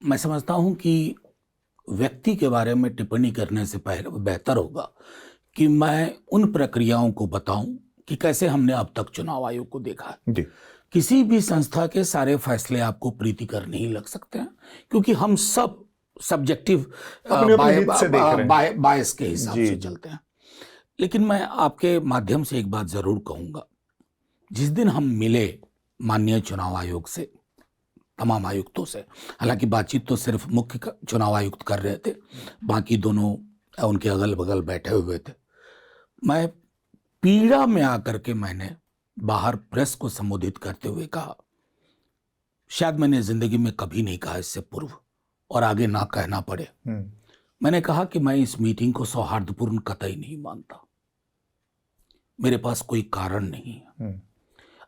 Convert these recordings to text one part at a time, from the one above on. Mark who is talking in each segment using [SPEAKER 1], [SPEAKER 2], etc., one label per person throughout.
[SPEAKER 1] मैं समझता हूं कि व्यक्ति के बारे में टिप्पणी करने से पहले बेहतर होगा कि मैं उन प्रक्रियाओं को बताऊं कि कैसे हमने अब तक चुनाव आयोग को देखा है।
[SPEAKER 2] जी।
[SPEAKER 1] किसी भी संस्था के सारे फैसले आपको प्रीतिकर नहीं लग सकते हैं, क्योंकि हम सब सब्जेक्टिव बायस के हिसाब से चलते हैं। लेकिन मैं आपके माध्यम से एक बात जरूर कहूंगा, जिस दिन हम मिले माननीय चुनाव आयोग से, तमाम आयुक्तों से, हालांकि बातचीत तो सिर्फ मुख्य चुनाव आयुक्त कर रहे थे, बाकी दोनों उनके अगल बगल बैठे हुए थे, मैं पीड़ा में आकर के मैंने बाहर प्रेस को संबोधित करते हुए कहा, शायद मैंने जिंदगी में कभी नहीं कहा इससे पूर्व और आगे ना कहना पड़े, मैंने कहा कि मैं इस मीटिंग को सौहार्दपूर्ण कतई नहीं मानता, मेरे पास कोई कारण नहीं है।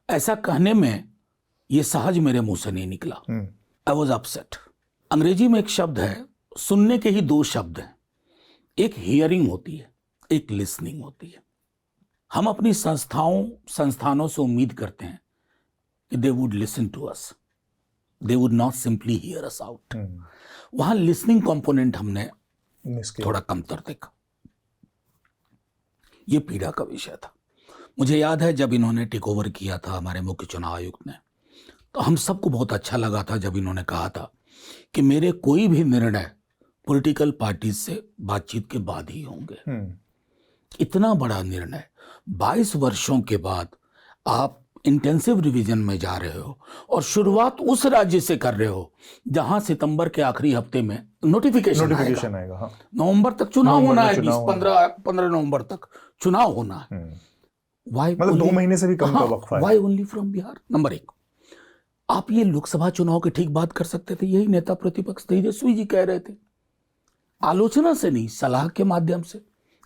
[SPEAKER 1] ऐसा कहने में ये सहज मेरे मुंह से नहीं निकला। I was upset. अंग्रेजी में एक शब्द है, सुनने के ही दो शब्द हैं, एक हियरिंग होती है, एक लिसनिंग होती है। हम अपनी संस्थानों से उम्मीद करते हैं कि they would listen to us, they would not simply hear us out. वहां लिसनिंग कंपोनेंट हमने थोड़ा कमतर देखा। ये पीड़ा का विषय था। मुझे याद है जब इन्होंने टेक ओवर किया था, हमारे मुख्य चुनाव आयुक्त ने, तो हम सबको बहुत अच्छा लगा था जब इन्होंने कहा था कि मेरे कोई भी निर्णय पॉलिटिकल पार्टी से बातचीत के बाद ही होंगे। इतना बड़ा निर्णय 22 वर्षों के बाद आप इंटेंसिव रिवीजन में जा रहे हो और शुरुआत उस राज्य से कर रहे हो जहां सितंबर के आखिरी हफ्ते में नोटिफिकेशन आएगा। हाँ। नवंबर तक चुनाव होना है, 15 नवंबर तक चुनाव होना है।
[SPEAKER 2] मतलब 2 महीने से भी कम का वक्फा है।
[SPEAKER 1] Why only from Bihar? Number 1, आप ये लोकसभा चुनाव की ठीक बात कर सकते थे, यही नेता प्रतिपक्ष तेजस्वी जी कह रहे थे, आलोचना से नहीं, सलाह के माध्यम से।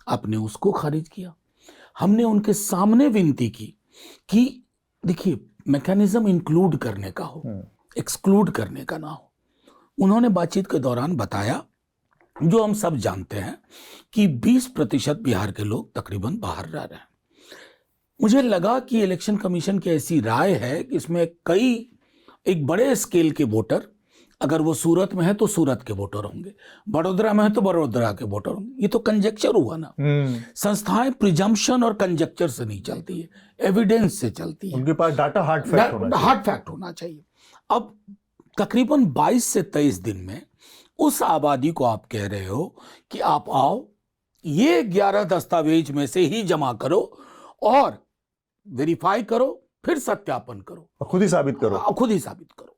[SPEAKER 1] आपने उसको खारिज किया। हमने उनके सामने विनती की कि देखिए, मैकेनिज्म इंक्लूड करने का हो, एक्सक्लूड करने का ना हो। उन्होंने बातचीत के दौरान बताया, जो हम सब जानते हैं, कि 20% बिहार के लोग तकरीबन बाहर रह रहे हैं। मुझे लगा कि इलेक्शन कमीशन की ऐसी राय है कि इसमें एक बड़े स्केल के वोटर, अगर वो सूरत में है तो सूरत के वोटर होंगे, बड़ोदरा में है तो बड़ोदरा के वोटर होंगे। ये तो कंजेक्चर हुआ ना। संस्थाएं प्रिजम्पशन और कंजेक्चर से नहीं चलती है, एविडेंस से चलती है।
[SPEAKER 2] उनके पास डाटा हार्ड
[SPEAKER 1] फैक्ट होना चाहिए। अब तकरीबन 22 से 23 दिन में उस आबादी को आप कह रहे हो कि आप आओ, ये 11 दस्तावेज में से ही जमा करो और वेरीफाई करो, फिर सत्यापन करो,
[SPEAKER 2] खुद ही साबित करो।